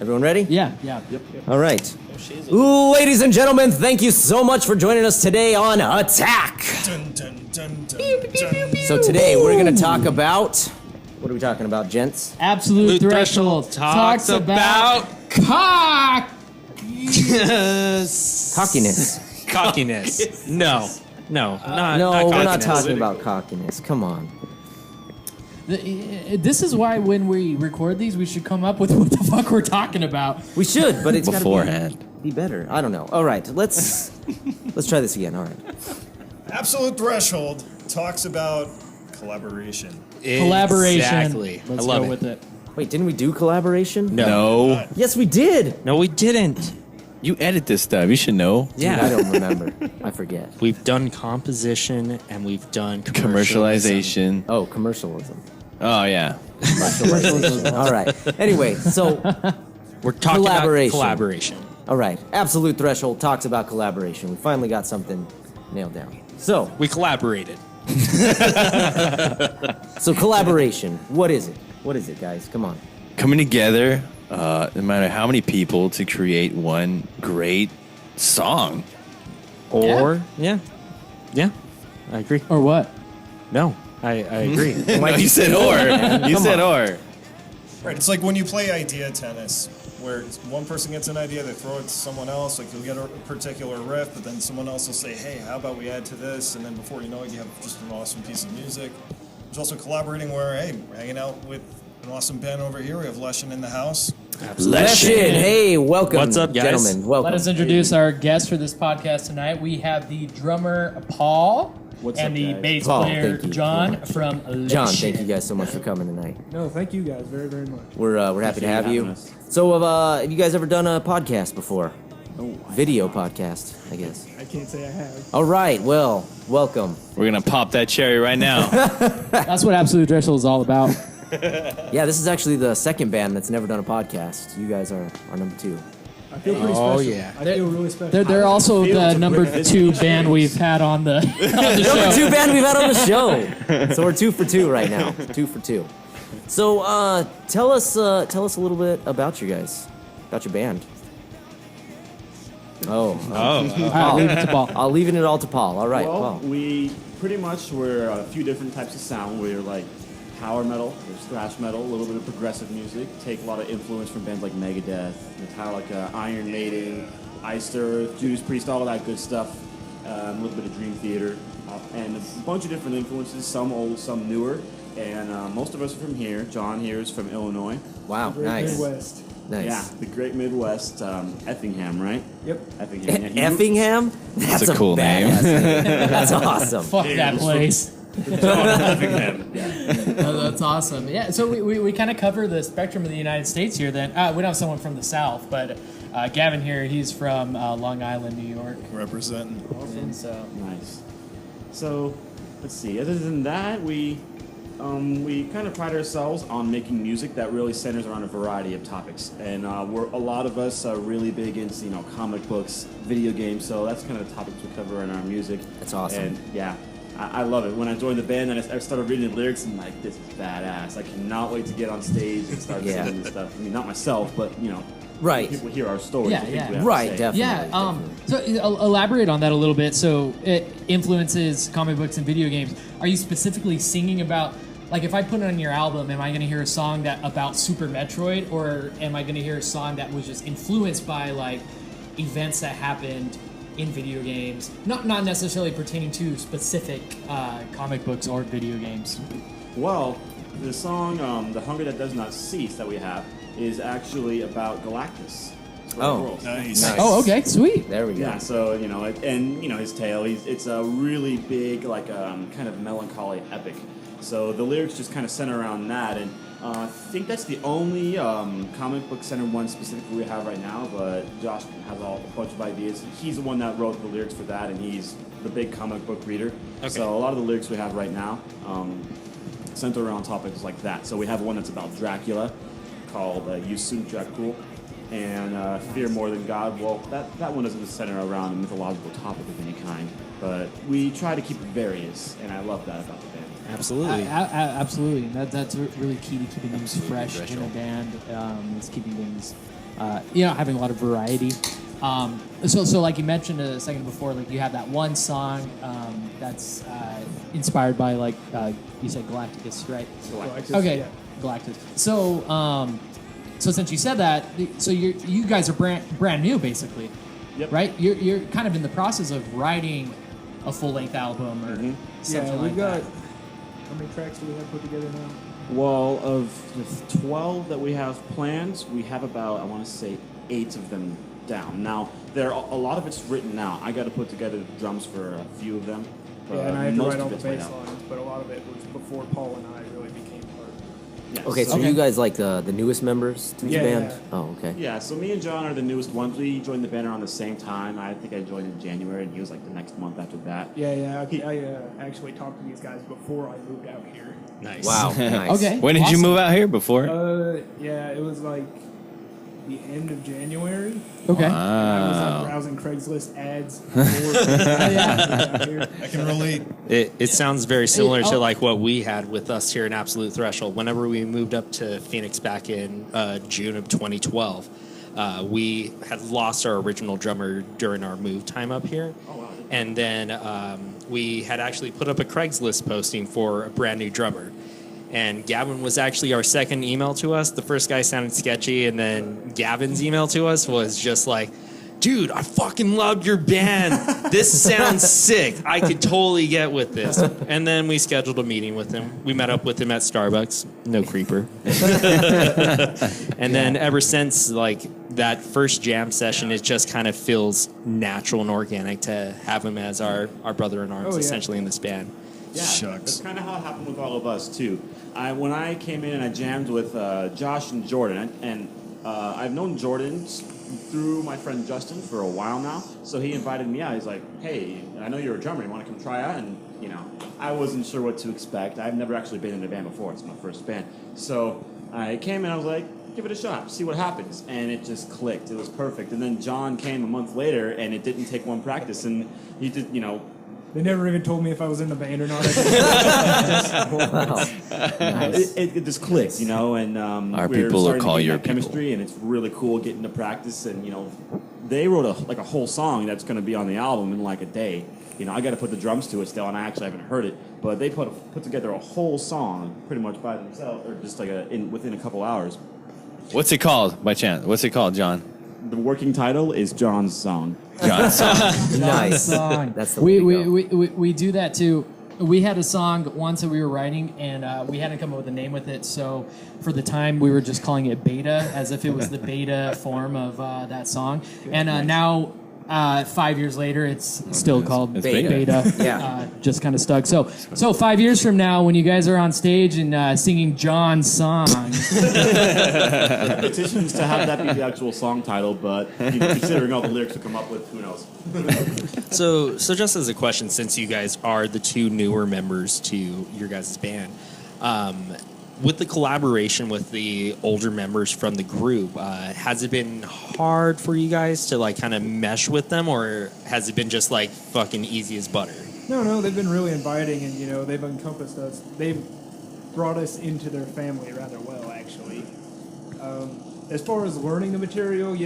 Everyone ready? Yeah. Yep. All right. Ladies and gentlemen, thank you so much for joining us today on Attack. Dun, dun, dun, dun, dun. So today we're going to talk about, what are we talking about, gents? Absolute Threshold talks about cock. Cockiness. Cockiness. No, not We're not cockiness. talking about cockiness. Come on. This is why when we record these, we should come up with what the fuck we're talking about. We should, but it's got Beforehand. to be better. I don't know. All right, let's try this again. All right. Absolute Threshold talks about collaboration. Collaboration. Exactly. Let's I love go it. with it. Wait, didn't we do collaboration? No. Yes, we did. No, we didn't. You edit this stuff. You should know. Dude, I don't remember. I forget. We've done composition and we've done Commercialization. Oh, commercialism. Oh, yeah. All right. Anyway, so, We're talking Collaboration. about collaboration. all right. Absolute Threshold talks about collaboration. We finally got something nailed down. So, We collaborated. collaboration. What is it? What is it, guys? Come on. Coming together, no matter how many people, to create one great song. Or, yeah, I agree. Or what? No, I agree. No, you said or. You Come said on. or. Right, it's like when you play idea tennis, where one person gets an idea, they throw it to someone else, like you'll get a particular riff, but then someone else will say, hey, how about we add to this? And then before you know it, you have just an awesome piece of music. There's also collaborating where, hey, we're hanging out with an awesome band over here. We have Leshin in the house. Leshin, hey, welcome. What's up, guys? Gentlemen, welcome. Let us introduce our guest for this podcast tonight. We have the drummer Paul and the bass Paul, player thank you. John from Leshin. John, thank you guys so much for coming tonight. No, thank you guys very, very much. We're happy to have you. So, have you guys ever done a podcast before? No, Video podcast, I guess. I can't say I have. All right, well, welcome. We're going to pop that cherry right now. That's what Absolute Threshold is all about. Yeah, this is actually the second band that's never done a podcast. You guys are number two. I feel pretty special. Oh, yeah. I feel really special. They're also the number 2 band we've had on the, on the Number show. two band we've had on the show. So we're 2 for 2 right now. 2 for 2. So tell us a little bit about you guys, about your band. All right, leave it to Paul. I'll leave it all to Paul. All right, Well, Paul. we pretty much were a few different types of sound. We're like power metal, there's thrash metal, a little bit of progressive music. Take a lot of influence from bands like Megadeth, Metallica, Iron Maiden, Iced Earth, Judas Priest, all of that good stuff. A little bit of Dream Theater, and a bunch of different influences. Some old, some newer. And most of us are from here. John here is from Illinois. Wow, Great nice. Midwest. Nice. Yeah, the Great Midwest, Effingham, right? Yep. Effingham. Yeah, he Effingham? That's a cool name. badass name. That's awesome. Fuck that place. John Effingham. Yeah. Oh, that's awesome. Yeah, so we kind of cover the spectrum of the United States here then. We don't have someone from the South, but Gavin here, he's from Long Island, New York. Representing. And so, Nice. So, let's see. Other than that, we kind of pride ourselves on making music that really centers around a variety of topics, and a lot of us are really big into comic books, video games. So that's kind of the topics we cover in our music. That's awesome. And yeah, I love it. When I joined the band and I started reading the lyrics, I'm like, this is badass. I cannot wait to get on stage and start Yeah. singing this stuff. I mean, not myself, but Right. people hear our stories. Yeah, the things yeah. we have to Right, say. definitely. yeah, definitely. so elaborate on that a little bit. So it influences comic books and video games. Are you specifically singing about, like if I put it on your album, am I going to hear a song about Super Metroid, or am I going to hear a song that was just influenced by like events that happened in video games, not necessarily pertaining to specific comic books or video games? Well, the song "The Hunger That Does Not Cease" that we have is actually about Galactus. Oh. Nice. Nice. Oh, okay, sweet. There we go. Yeah, so his tale. It's a really big, like kind of melancholy epic. So the lyrics just kind of center around that, and I think that's the only comic book centered one specifically we have right now. But Josh has a bunch of ideas. He's the one that wrote the lyrics for that, and he's the big comic book reader. Okay. So a lot of the lyrics we have right now center around topics like that. So we have one that's about Dracula, called Yusuf Dracul, and Fear More Than God. Well, that one doesn't center around a mythological topic of any kind, but we try to keep it various, and I love that about the band. Absolutely. Absolutely. That's really key to keeping things fresh in a band. Is keeping things having a lot of variety. So like you mentioned a second before, like you have that one song that's inspired by like you said Galacticus, right? Galactus, Okay, yeah. Galactus. So since you said that, so you guys are brand new basically, Yep. right? You're kind of in the process of writing a full length album or something Yeah, like we've got. that. How many tracks do we have put together now? Well, of the 12 that we have planned, we have about, I want to say, 8 of them down. Now, a lot of it's written now. I got to put together the drums for a few of them. But Yeah, and I had to most write all of the it's laid bass out. lines, but a lot of it was before Paul and I really became part. Yeah, Okay, so you guys like the newest members to the Yeah, band? yeah. Oh, okay. Yeah, so me and John are the newest ones. We joined the band around the same time. I think I joined in January, and he was like the next month after that. Yeah. I actually talked to these guys before I moved out here. Nice. Wow, nice. Okay. When did you awesome. move out here before? Yeah, it was like the end of January. Okay. I was like browsing Craigslist ads. Yeah. I can relate. It sounds very similar oh. to like what we had with us here in Absolute Threshold. Whenever we moved up to Phoenix back in June of 2012, we had lost our original drummer during our move time up here. Oh, wow. And then we had actually put up a Craigslist posting for a brand new drummer. And Gavin was actually our second email to us. The first guy sounded sketchy, and then Gavin's email to us was just like, dude, I fucking loved your band. This sounds sick. I could totally get with this. And then we scheduled a meeting with him. We met up with him at Starbucks. No creeper. And then ever since, like, that first jam session, it just kind of feels natural and organic to have him as our brother in arms, Oh, yeah. essentially, in this band. Yeah, Shucks. that's kind of how it happened with all of us too. When I came in and I jammed with Josh and Jordan, and I've known Jordan through my friend Justin for a while now. So he invited me out. He's like, "Hey, I know you're a drummer. You want to come try out?" And I wasn't sure what to expect. I've never actually been in a band before. It's my first band. So I came in. I was like, "Give it a shot. See what happens." And it just clicked. It was perfect. And then John came a month later, and it didn't take one practice, and he did. They never even told me if I was in the band or not. Wow. Nice. It just clicked, and Our we're people will starting to call get your that chemistry, and it's really cool getting to practice. And they wrote a whole song that's going to be on the album in like a day. I got to put the drums to it still, and I actually haven't heard it, but they put together a whole song pretty much by themselves, or just like within a couple hours. What's it called, by chance? What's it called, John? The working title is John's Song. John's song. Nice. Song. That's the way to go. we do that too. We had a song once that we were writing, and we hadn't come up with a name with it. So for the time, we were just calling it Beta, as if it was the beta form of that song. And now, 5 years later, it's still called it's Beta. Beta. Yeah. Just kind of stuck. So 5 years from now, when you guys are on stage and singing John's song, Petitions to have that be the actual song title, but considering all the lyrics we come up with, who knows? So just as a question, since you guys are the two newer members to your guys' band, with the collaboration with the older members from the group, has it been hard for you guys to like kind of mesh with them, or has it been just like fucking easy as butter? No, they've been really inviting, and they've encompassed us. They've brought us into their family rather well, actually. As far as learning the material,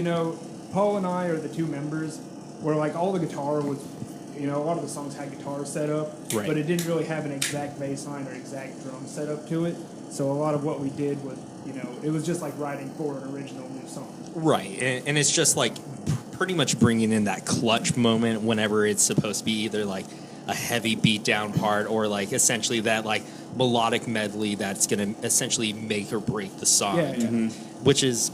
Paul and I are the two members where like all the guitar was, a lot of the songs had guitar set up, Right. but it didn't really have an exact bass line or exact drum set up to it. So a lot of what we did was, it was just like writing for an original new song. Right, and it's just like pretty much bringing in that clutch moment whenever it's supposed to be either like a heavy beat down part or like essentially that like melodic medley that's going to essentially make or break the song. Yeah. which is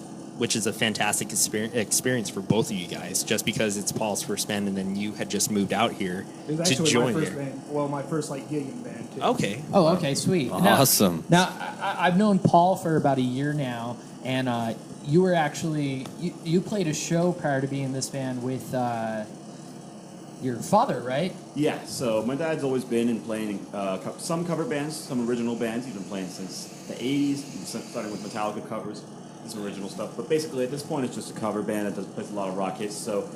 a fantastic experience for both of you guys, just because it's Paul's first band and then you had just moved out here It was to actually join my first here. band. Well, my first like gigging band too. Okay. oh, okay, sweet. Awesome. Now I've known Paul for about a year now, and you were actually you played a show prior to being in this band with your father, right? Yeah, so my dad's always been in playing some cover bands, some original bands. He's been playing since the 80s, starting with Metallica covers, some original stuff. But basically, at this point, it's just a cover band that plays a lot of rock hits. So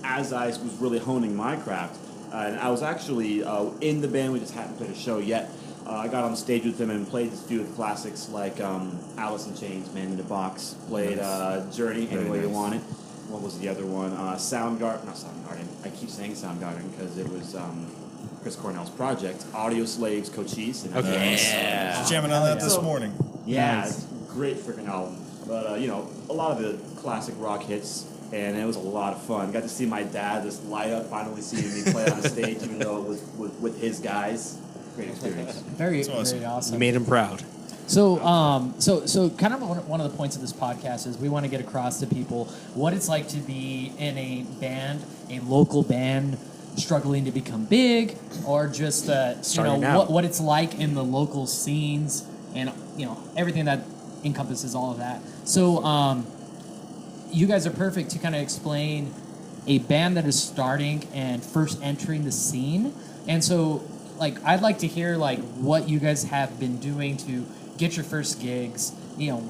as I was really honing my craft, and I was actually in the band, we just hadn't played a show yet, I got on stage with him and played a few of the classics like Alice in Chains, Man in the Box. Played Journey, Any Way You Want It. What was the other one? Soundgarden, not Soundgarden. I keep saying Soundgarden because it was Chris Cornell's project. Audio Slaves, Cochise. And Yeah. Just jamming on that this morning. Yeah, Nice. it's a great freaking album. But, you know, a lot of the classic rock hits, and it was a lot of fun. Got to see my dad just light up, finally seeing me play on the stage, even though it was with his guys. Great experience. Very, awesome. very awesome. You made him proud. So, so kind of one of the points of this podcast is we want to get across to people what it's like to be in a band, a local band, struggling to become big, or just Starting out. what it's like in the local scenes, and everything that encompasses all of that. So, you guys are perfect to kind of explain a band that is starting and first entering the scene, and so. Like, I'd like to hear, like, what you guys have been doing to get your first gigs,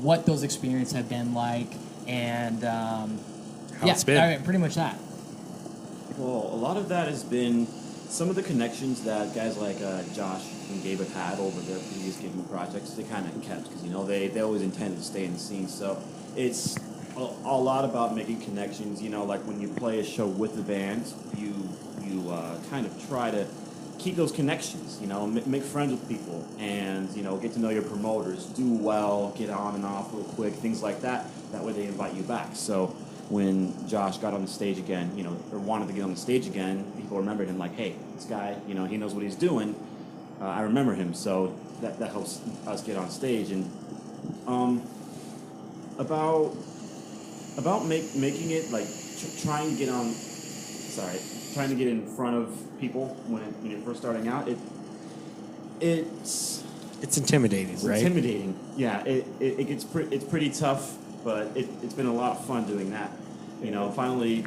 what those experiences have been like, and, How it's been. I mean, pretty much that. Well, a lot of that has been some of the connections that guys like Josh and Gabe have had over their previous gigging projects. They kind of kept because they always intended to stay in the scene. So it's a lot about making connections. Like when you play a show with the band, you kind of try to keep those connections. Make friends with people, and get to know your promoters. Do well, get on and off real quick, things like that. That way they invite you back. So when Josh got on the stage again, or wanted to get on the stage again, people remembered him like, hey, this guy, he knows what he's doing. I remember him, so that helps us get on stage. And about making it like trying to get in front of people when you're first starting out. It's intimidating, right? intimidating. Yeah, it gets it's pretty tough, but it's been a lot of fun doing that. Finally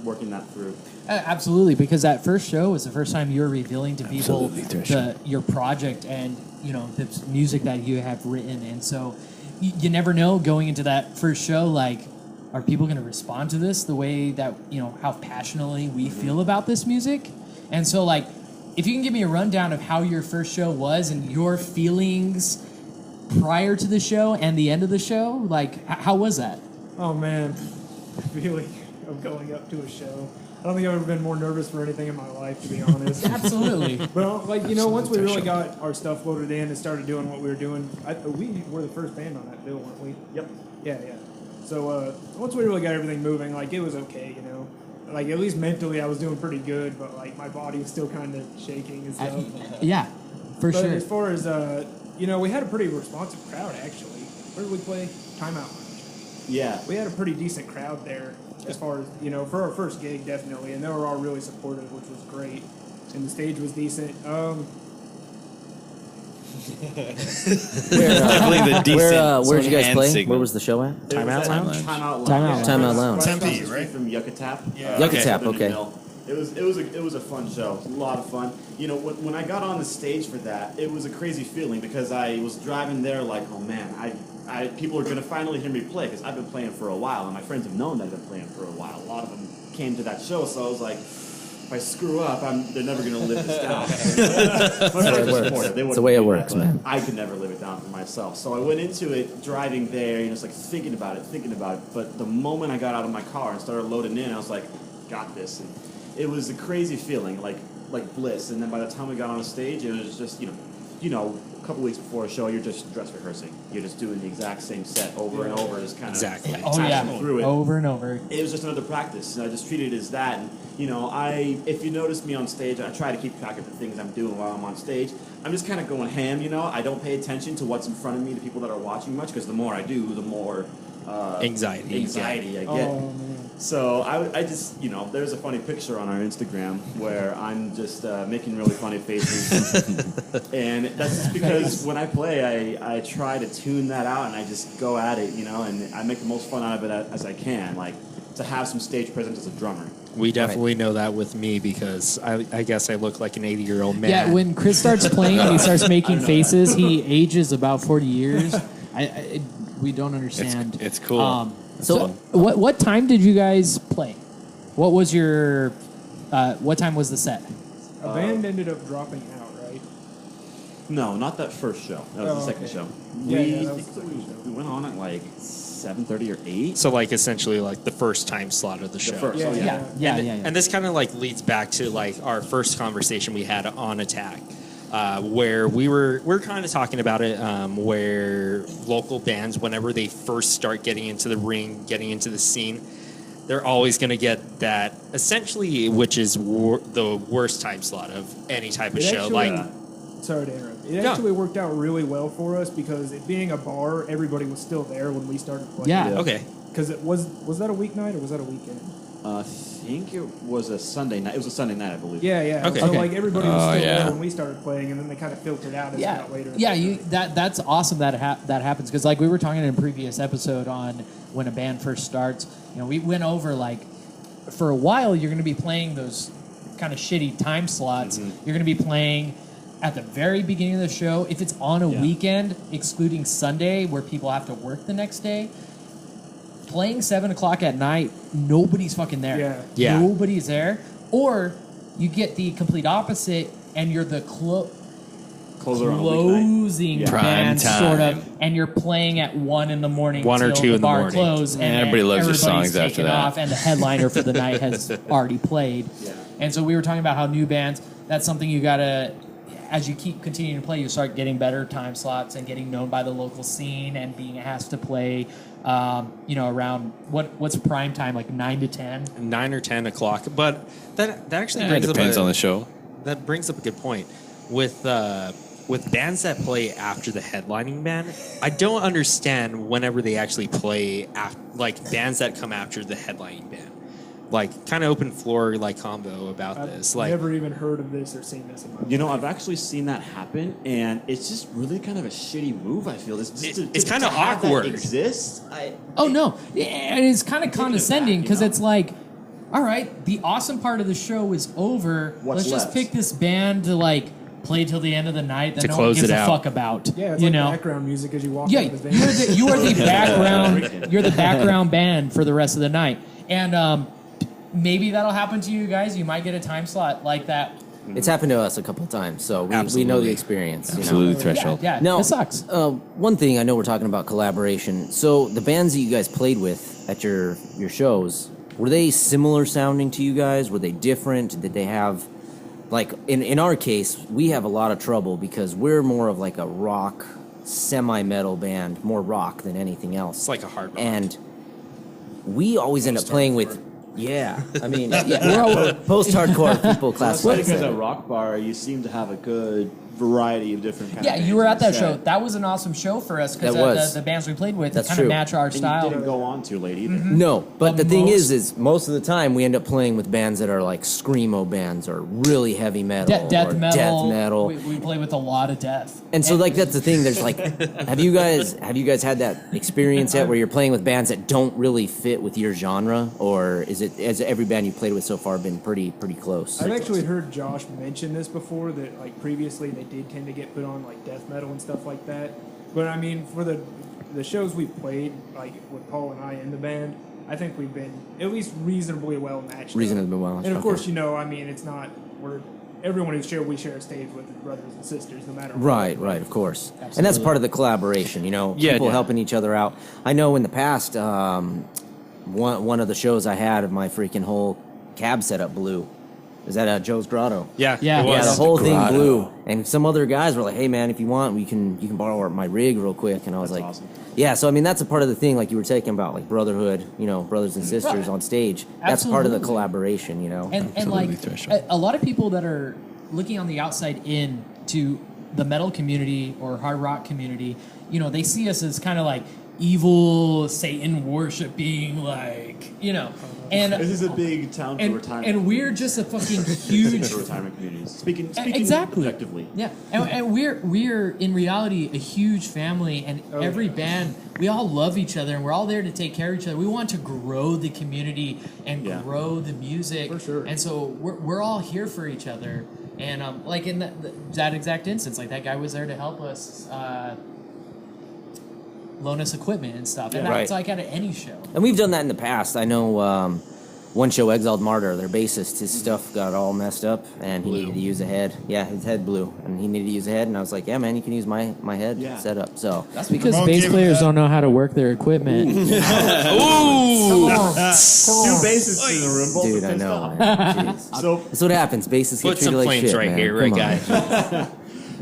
working that through. Absolutely, because that first show was the first time you were revealing to people Absolutely, Thresher. your project and the music that you have written, and so you never know going into that first show, like, are people going to respond to this the way that how passionately we feel about this music? And so, like, if you can give me a rundown of how your first show was and your feelings prior to the show and the end of the show, like, how was that? Oh man, the feeling of going up to a show. I don't think I've ever been more nervous for anything in my life, to be honest. Absolutely. But once we really got our stuff loaded in and started doing what we were doing, we were the first band on that bill, weren't we? Yep. Yeah. So once we really got everything moving, like, it was okay, Like, at least mentally I was doing pretty good, but like my body was still kind of shaking and stuff. Yeah, for But sure. as far as we had a pretty responsive crowd actually. Where did we play? Timeout Lounge. Yeah. We had a pretty decent crowd there, as far as for our first gig, definitely, and they were all really supportive, which was great. And the stage was decent. Definitely the decent. Where'd you guys hand play? signal. Where was the show at? Timeout Lounge? Timeout Lounge. Timeout. Timeout Lounge. Right across Tempe, the street right? from Yucatap. Yeah. Yucatap, Southern okay. Mill. It was a fun show. It was a lot of fun. When I got on the stage for that, it was a crazy feeling because I was driving there like, oh man, people are gonna finally hear me play because I've been playing for a while and my friends have known that I've been playing for a while. A lot of them came to that show, so I was like, if I screw up, they're never gonna live this down. My friends are supportive. They It's wouldn't the way it do that, works, but man. I could never live it down for myself. So I went into it driving there, it's like thinking about it. But the moment I got out of my car and started loading in, I was like, got this. And it was a crazy feeling, like bliss. And then by the time we got on the stage, it was just, a couple weeks before a show, you're just dress rehearsing. You're just doing the exact same set over and over, just kind of Exactly. Oh yeah, through it. over and over. It was just another practice, and I just treated it as that. And if you notice me on stage, I try to keep track of the things I'm doing while I'm on stage. I'm just kind of going ham, I don't pay attention to what's in front of me, the people that are watching much, because the more I do, the more Anxiety. I get. Oh man. So I just, there's a funny picture on our Instagram where I'm just making really funny faces. And that's just because when I play, I try to tune that out and I just go at it, and I make the most fun out of it as I can, like to have some stage presence as a drummer. We definitely know that with me because I guess I look like an 80-year-old man. Yeah, when Chris starts playing and he starts making faces, he ages about 40 years. We don't understand. It's cool. So, what time did you guys play? What was your? What time was the set? A band ended up dropping out, right? No, not that first show. That was Oh, the second okay. show. Yeah, we, yeah, that I was think the second we went on at like 7:30 or 8. So like essentially like the first time slot of the show. first. Yeah, Oh, yeah. Yeah, and, yeah. and this kind of like leads back to like our first conversation we had on Attack, where we're kind of talking about it, where local bands, whenever they first start getting into the ring, getting into the scene, they're always going to get that essentially, which is the worst time slot of any type of It show. actually- Like, Sorry to interrupt. It No. actually worked out really well for us because it being a bar, everybody was still there when we started playing. Yeah. okay, Because it was that a weeknight or was that a weekend? I think it was a Sunday night. It was a Sunday night, I believe. Yeah, yeah. Okay. So Okay. like everybody was Oh, still yeah. there when we started playing, and then they kind of filtered out as it Yeah, got later. yeah. That's awesome that that happens because like we were talking in a previous episode on when a band first starts. You know, we went over like for a while you're going to be playing those kind of shitty time slots. You're going to be playing at the very beginning of the show. If it's on a Yeah. weekend, excluding Sunday where people have to work the next day. Playing 7 o'clock at night, nobody's fucking there. Yeah. Yeah. Nobody's there. Or you get the complete opposite, and you're the Closer on a weeknight. closing Yeah. Prime band, time. sort of, and you're playing at 1 in the morning, 1 or till 2 the in the bar morning. closed, and Everybody loves their everybody's songs after taken that. off, and the headliner for the night has already played. Yeah. And so we were talking about how new bands. That's something you gotta. As you keep continuing to play, you start getting better time slots and getting known by the local scene and being asked to play, around what's prime time, like 9 to 10. 9 or 10 o'clock. But that actually Yeah, it brings depends up on the show. That brings up a good point with bands that play after the headlining band. I don't understand whenever they actually play like bands that come after the headlining band. Like kind of open floor like combo about I've this. Like never even heard of this or seen this in my life. You know, I've actually seen that happen, and it's just really kind of a shitty move. I feel It's kinda to have that awkward. Exist. Oh no, and it's kind of condescending because it's like, all right, the awesome part of the show is over. What's Let's just left? pick this band to like play till the end of the night that To no one close gives it a out. fuck about. Yeah, it's you like know. background music as you walk Yeah, out of the van. you are the background. You're the background band for the rest of the night, and maybe that'll happen to you guys. You might get a time slot like that. It's happened to us a couple of times, so we know Absolutely. the experience. You know? Absolute threshold. Yeah, Now, it sucks. One thing I know we're talking about collaboration. So the bands that you guys played with at your shows, were they similar sounding to you guys? Were they different? Did they have, like in our case, we have a lot of trouble because we're more of like a rock, semi-metal band, more rock than anything else. it's like a hard rock. And we always end up playing with, yeah. I mean, We're post-hardcore people That's classify why us because that. at Rock Bar, you seem to have a good variety of different kinds Yeah, of you were at that bands show. in the set. That was an awesome show for us because That was. the bands we played with That's kind of true. match our And style. you didn't go on to late either. No, but the thing most- is most of the time we end up playing with bands that are like screamo bands or really heavy metal Death or metal. death metal. We play with a lot of death. And so, like, that's the thing. There's like, have you guys had that experience yet where you're playing with bands that don't really fit with your genre, or has every band you played with so far been pretty close? I've actually heard Josh mention this before, that like previously they did tend to get put on like death metal and stuff like that. But I mean, for the shows we've played, like with Paul and I in the band, I think we've been at least reasonably well matched. up. Reasonably well matched, And of okay. course, I mean, it's not everyone we share a stage with is brothers and sisters, no matter what. Right, of course. And that's part of the collaboration, Yeah, people yeah. helping each other out. I know in the past, one of the shows I had of my freaking whole cab setup blew. Is that Joe's Grotto? yeah, Yeah. it Yeah, was. the whole thing Grotto. blew, and some other guys were like, "Hey, man, if you want, you can borrow my rig real quick." And I was That's like, awesome. "Yeah." So I mean, that's a part of the thing, like you were talking about, like brotherhood, brothers and sisters on stage. That's part of the Absolutely. collaboration, And Absolutely like threshold. a lot of people that are looking on the outside in to the metal community or hard rock community, they see us as kind of like evil Satan worshiping, and This is a big town for retirement. and we're just a fucking Speaking huge for retirement communities. Speaking exactly objectively. Yeah, and we're in reality a huge family, and every band we all love each other, and we're all there to take care of each other. We want to grow the community and Yeah. grow the music, For sure. And so we're all here for each other. And like in that exact instance, like that guy was there to help us. Loan us equipment and stuff, and Right. that's like at any show. And we've done that in the past. I know one show, Exiled Martyr, their bassist, his stuff got all messed up, and he needed to use a head. Yeah, his head blew, and he needed to use a head, and I was like, yeah, man, you can use my head Yeah. setup. So That's because Ramon bass gave players that- don't know how to work their equipment. Two bassists in the room, both dude, are I pissed know. off. Man. Jeez. So That's what happens. Bassists get Put treated some like flames shit, right man. here, right, Come on. guys?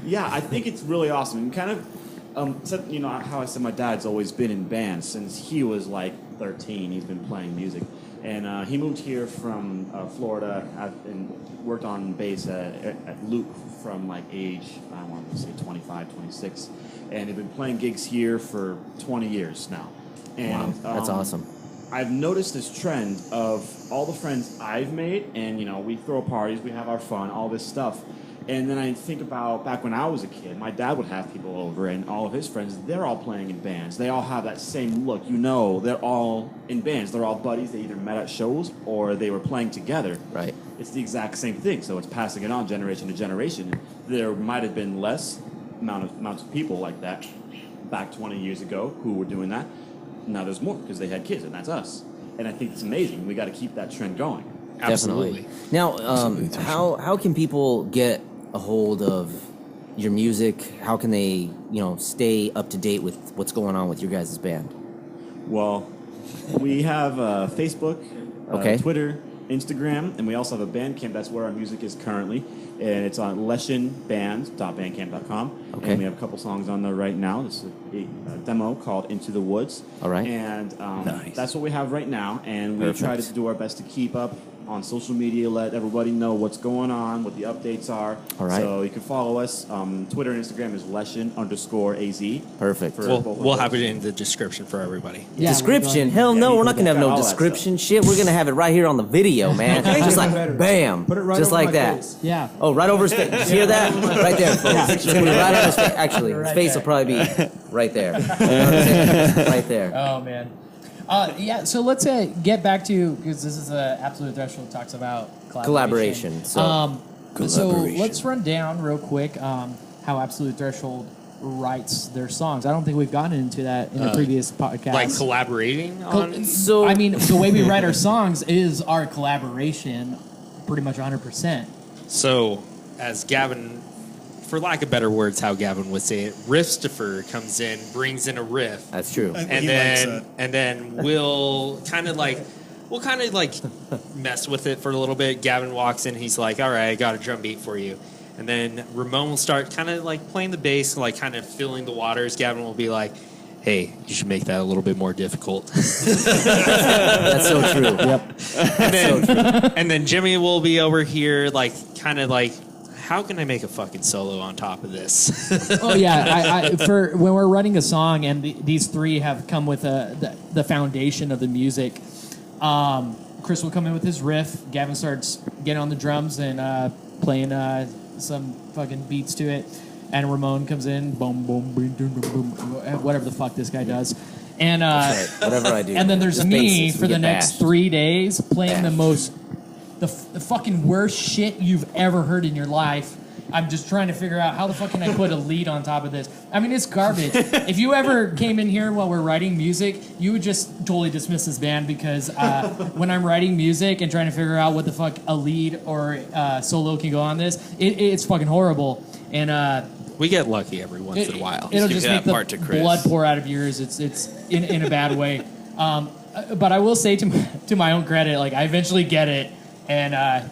yeah, I think it's really awesome. And kind of, said, you know how I said my dad's always been in bands since he was like 13. He's been playing music, and he moved here from Florida and worked on bass at Luke from like age, I want to say 25, 26, and he's been playing gigs here for 20 years now. And, Wow, that's awesome. I've noticed this trend of all the friends I've made, and you know, we throw parties, we have our fun, all this stuff. And then I think about back when I was a kid, my dad would have people over, and all of his friends, they're all playing in bands. They all have that same look. You know, they're all in bands. They're all buddies. They either met at shows or they were playing together. Right. It's the exact same thing. So it's passing it on generation to generation. There might have been less amounts of people like that back 20 years ago who were doing that. Now there's more because they had kids, and that's us. And I think it's amazing. We got to keep that trend going. Absolutely. Definitely. Now, how can people get a hold of your music? How can they, stay up to date with what's going on with your guys' band? Well, we have Facebook, Okay. Twitter, Instagram, and we also have a Bandcamp. That's where our music is currently. And it's on leshenband.bandcamp.com. Okay. And we have a couple songs on there right now. This is a demo called Into the Woods. All right. And Nice. that's what we have right now. And we try Perfect. to do our best to keep up on social media, let everybody know what's going on, what the updates are. All right. So you can follow us. Twitter and Instagram is leshen_AZ. Perfect. For- We'll have it in the description for everybody. Yeah, Description? Hell no, Yeah, we're not gonna have all no that description shit. We're gonna have it right here on the video, man. Just like Better. bam, Put it right just over like my that. face. Yeah. Oh, right over his face. Did you hear that? Right there, folks. It's gonna be right on his face. Actually, his Right face there. will probably be right there. You know what I'm saying? Right there. Oh man. Yeah. So let's get back to, because this is Absolute Threshold talks about collaboration. Collaboration. So So Collaboration. let's run down real quick how Absolute Threshold writes their songs. I don't think we've gotten into that in the previous podcast. Like collaborating on. So- I mean, the way we write our songs is our collaboration, pretty much 100%. So, as Gavin, for lack of better words, how Gavin would say it, Riffstifer comes in, brings in a riff, that's true. and He likes then we'll kind of like mess with it for a little bit. Gavin walks in, he's like, "All right, I got a drum beat for you," and then Ramon will start kind of like playing the bass, like kind of filling the waters. Gavin will be like, "Hey, you should make that a little bit more difficult." That's so true. Yep. And then Jimmy will be over here, like kind of like, how can I make a fucking solo on top of this? Oh yeah, I for when we're writing a song, and these three have come with the foundation of the music. Chris will come in with his riff. Gavin starts getting on the drums and playing some fucking beats to it, and Ramon comes in, boom, boom, boom, boom, boom, boom, whatever the fuck this guy does, and Right. Whatever I do. and then there's Just me basis, we for the get next bashed. 3 days playing Bashed. the fucking worst shit you've ever heard in your life. I'm just trying to figure out how the fuck can I put a lead on top of this. I mean, it's garbage. If you ever came in here while we're writing music, you would just totally dismiss this band because when I'm writing music and trying to figure out what the fuck a lead or solo can go on this, it's fucking horrible. And We get lucky every once in a while. it'll Give just that make the part to Chris. blood pour out of your ears. It's in a bad way. But I will say to my own credit, like I eventually get it, and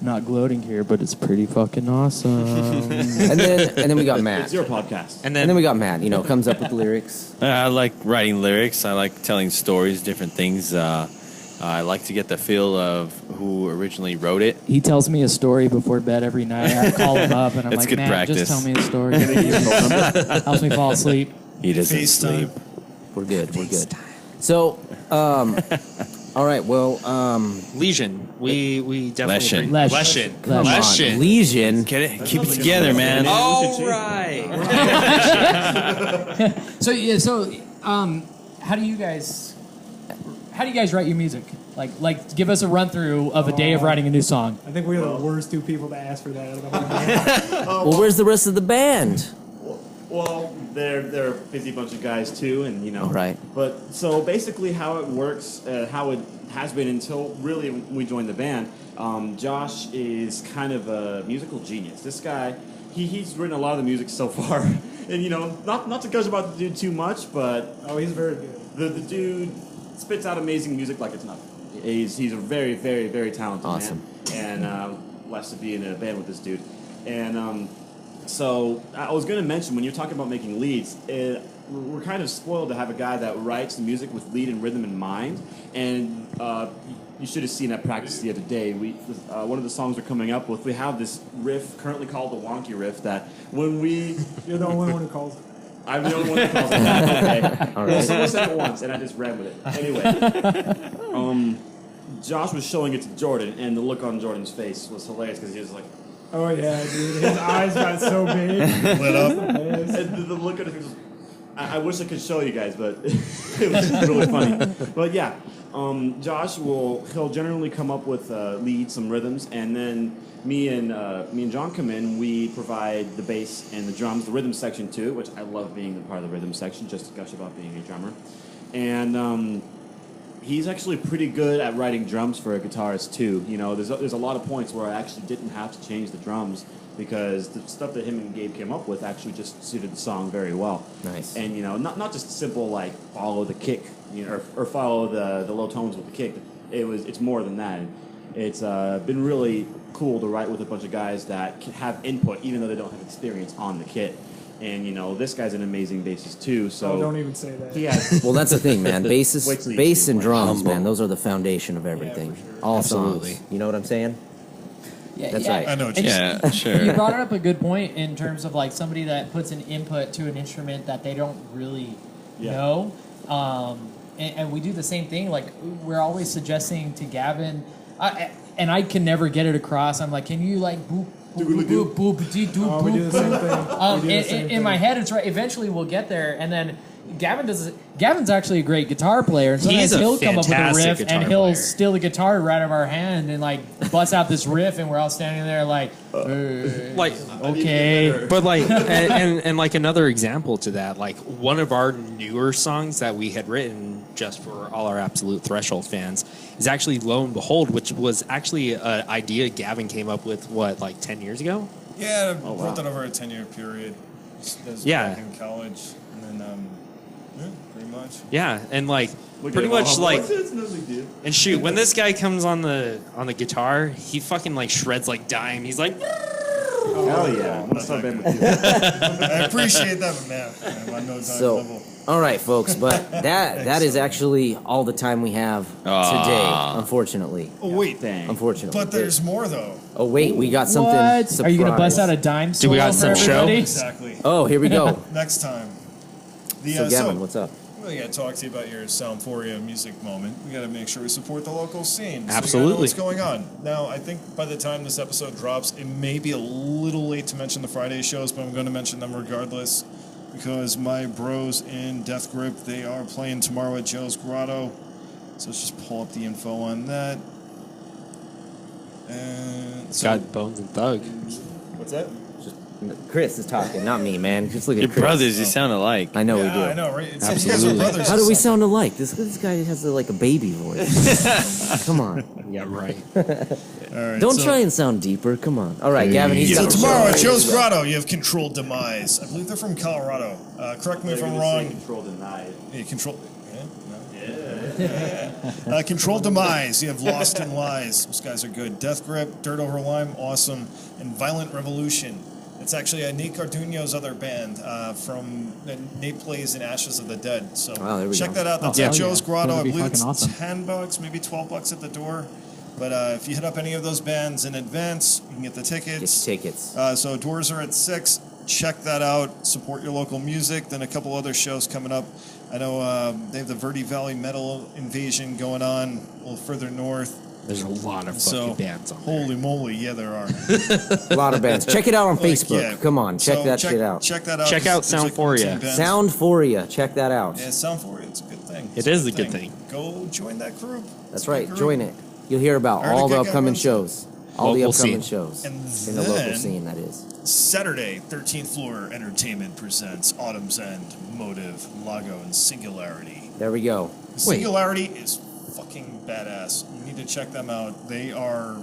not gloating here, but it's pretty fucking awesome. And then we got Matt. It's your podcast. And And then we got Matt. Comes up with lyrics. I like writing lyrics. I like telling stories, different things. I like to get the feel of who originally wrote it. He tells me a story before bed every night. I call him up and I'm It's like, good "Matt, practice." just tell me a story." Helps me fall asleep. He doesn't FaceTime. sleep. We're good. We're good. So, all right. Well, Legion. We definitely Leshen. Leshen. Come on, Leshen. Legion. Get it? Keep it together, man. All right. So how do you guys write your music? Like give us a run through of a day of writing a new song. I think we are the worst two people to ask for that out of the whole band. Well, where's the rest of the band? Well, they're a busy bunch of guys too, and Right. But so basically, how it works, how it has been until really we joined the band. Josh is kind of a musical genius. This guy, he's written a lot of the music so far, and not to gush about the dude too much, but Oh, he's very good. the dude spits out amazing music like it's nothing. He's a very, very, very talented Awesome. man, and blessed to be in a band with this dude. And so I was going to mention, when you're talking about making leads, we're kind of spoiled to have a guy that writes the music with lead and rhythm in mind. And you should have seen at practice the other day. One of the songs we're coming up with, we have this riff currently called the Wonky Riff that when we... You're the only one who calls it. I'm the only one that calls it that. Okay. All Well, right. someone said it once, and I just ran with it. Anyway, Josh was showing it to Jordan, and the look on Jordan's face was hilarious because he was like, Oh yeah, dude. His eyes got so big. Lit up. Yes. and the look on his face was, I wish I could show you guys, but it was really funny. But yeah, Josh he'll generally come up with leads, some rhythms, and then me and John come in. We provide the bass and the drums, the rhythm section too, which I love being the part of the rhythm section. Just to gush about being a drummer, and he's actually pretty good at writing drums for a guitarist too. There's a lot of points where I actually didn't have to change the drums because the stuff that him and Gabe came up with actually just suited the song very well. Nice. And not just simple like follow the kick, or follow the low tones with the kick. It's more than that. It's been really cool to write with a bunch of guys that can have input even though they don't have experience on the kit. And this guy's an amazing bassist too. So Oh, don't even say that. he has. Well, that's the thing, man. Wait till you Bass see and it. drums, man. Those are the foundation of everything. for sure. All Absolutely. songs. You know what I'm saying? Yeah, That's yeah. right. I know what you And Yeah, sure. You brought up a good point in terms of like somebody that puts an input to an instrument that they don't really Yeah. know. And we do the same thing. Like we're always suggesting to Gavin, and I can never get it across. I'm like, can you like boop, boop, boop, boop, boop, dee, doop, Oh, we do boop, the same boop. thing. We do the same In my thing. head, it's right. Eventually, we'll get there, and then Gavin's actually a great guitar player, and sometimes He's a he'll come up with a fantastic riff, guitar and he'll player. steal the guitar right out of our hand and like bust out this riff, and we're all standing there like, Like, okay. but like, and like another example to that, like one of our newer songs that we had written just for all our Absolute Threshold fans is actually Lo and Behold, which was actually an idea Gavin came up with, like 10 years ago? Yeah, I wow. wrote that over a 10-year period. As Yeah. back in college, and then yeah, pretty much. Yeah, and like Look pretty at him much all, like, it's no big deal. and shoot, when this guy comes on the guitar, he fucking like shreds like dime. He's like, Hell yeah! I'm gonna start band with you. I appreciate that, but man, I'm on no time So, level. all right, folks, but that is actually all the time we have today, unfortunately. Oh wait, Dang. Unfortunately. but there's more though. Oh wait, we got something. What? Are you gonna bust out a surprise. dime Do solo we got for some show? everybody? Exactly. Oh, here we go. Next time. The, So Gavin, what's up? We got to talk to you about your Soundphoria music moment. We got to make sure we support the local scene. So you Absolutely. gotta know what's going on. Now, I think by the time this episode drops, it may be a little late to mention the Friday shows, but I'm going to mention them regardless because my bros in Death Grip, they are playing tomorrow at Joe's Grotto. So let's just pull up the info on that. And so, got Bones and Thug. what's that? Chris is talking, not me, man. Just look at Your Chris. brothers, you sound alike. I know we Yeah, do. I know, right? It's, Absolutely. You guys are brothers. How do we It's sound alike? This guy has like a baby voice. Come on. Yeah, right. like- all right, Don't so- try and sound deeper. Come on. All right, Gavin, he's So got tomorrow at Ready Joe's to go. Grotto, you have Controlled Demise. I believe they're from Colorado. Correct me if I'm wrong. Control denied. Yeah, Control. Yeah. Controlled Demise. You have Lost in Lies. Those guys are good. Death Grip, Dirt Over Lime, awesome, and Violent Revolution. It's actually Nate Carduno's other band from Nate plays in Ashes of the Dead. So Wow, there we check go. that out. That's Oh, at hell Joe's yeah. Grotto. That'd I be believe it's fucking awesome. $10, maybe $12 at the door. But if you hit up any of those bands in advance, you can get the tickets. Get your tickets. So doors are at 6. Check that out. Support your local music. Then a couple other shows coming up. I know they have the Verde Valley Metal Invasion going on a little further north. There's a lot of fucking So bands on there. holy moly, yeah, there are. A lot of bands. Check it out on Like, Facebook. yeah. Come on, check So that shit out. Check that out. Check out There's like Soundphoria. 14 bands. Soundphoria. Check that out. Yeah, Soundphoria. It's a good thing. It is a good thing. Go join that group. That's It's a right. good Join group. it. You'll hear about I already all the kicked out upcoming one. shows. All the Local upcoming scene. shows And in the local then- scene. That is. Saturday, 13th Floor Entertainment presents Autumn's End, Motive, Lago, and Singularity. There we go. Singularity is fucking badass. You need to check them out. They are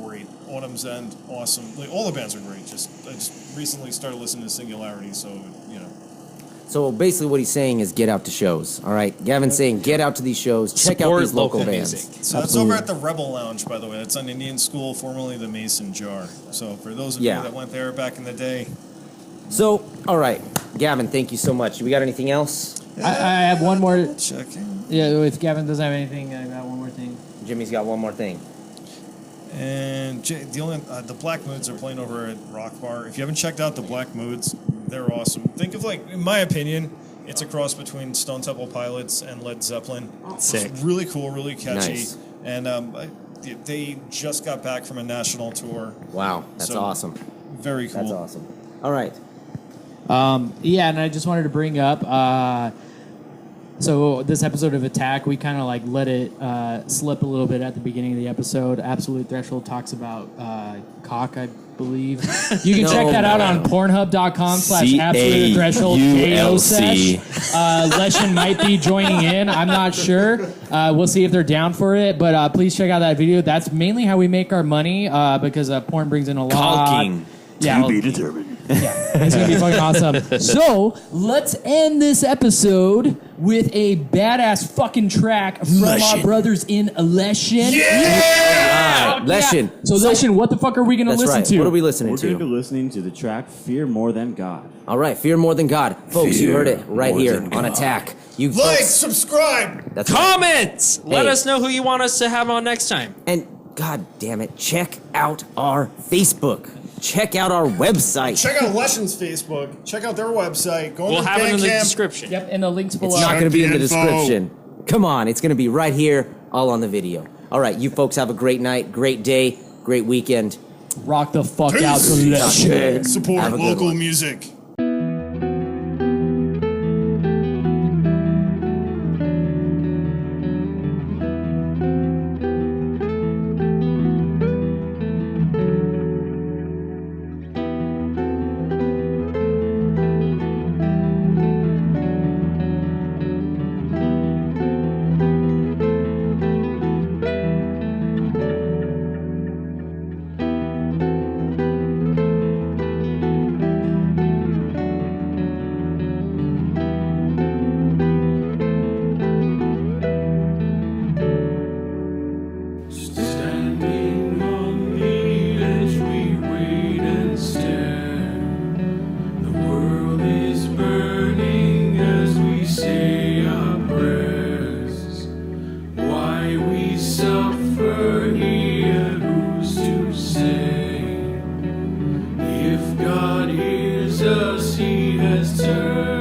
great. Autumn's End, awesome. Like, all the bands are great. I just recently started listening to Singularity, so you know. So basically, what he's saying is get out to shows. All right, Gavin's saying get out to these shows, check out Support these local local bands. music. So that's over at the Rebel Lounge, by the way. That's on Indian School, formerly the Mason Jar. So for those of Yeah. you that went there back in the day, So, all right, Gavin, thank you so much. We got anything else? I have one more. check in. Yeah, if Gavin doesn't have anything, I got one more thing. Jimmy's got one more thing. And the Black Moods are playing over at Rock Bar. If you haven't checked out the Black Moods, they're awesome. Think of, like, in my opinion, it's a cross between Stone Temple Pilots and Led Zeppelin. Sick. It's really cool, really catchy. Nice. And they just got back from a national tour. Wow, that's So, awesome. Very cool. That's awesome. All right. Yeah, and I just wanted to bring up. So this episode of Attack, we kind of like let it slip a little bit at the beginning of the episode. Absolute Threshold talks about cock, I believe. You can check that out on Pornhub.com/Absolute Threshold KO-sesh. Leshin might be joining in. I'm not sure. We'll see if they're down for it. But please check out that video. That's mainly how we make our money because porn brings in a lot. Caulking. Yeah, To be determined. yeah, it's gonna be fucking awesome. So let's end this episode with a badass fucking track from our brothers in Leshin. All right, Leshin. So Leshin, what the fuck are we gonna That's listen right. to? What are we listening We're going to be to? listening to the track "Fear More Than God." All right, Fear More Than God. Folks, you Fear heard it right more here than on God. Attack. You Like, folks, subscribe! that's right. Comments! Let Hey. us know who you want us to have on next time. And God damn it, check out our Facebook. Check out our website. Check out Leshin's Facebook. Check out their website. Go on We'll their have it in the Bandcamp. description. Yep, and the links below. It's not going to be in the Info. description. Come on, it's going to be right here, all on the video. All right, you folks have a great night, great day, great weekend. Rock the fuck Peace. out to Leshin. Support Have a good local one. music. Standing on the edge, we wait and stare. The world is burning as we say our prayers. Why we suffer here, who's to say? If God hears us, He has turned.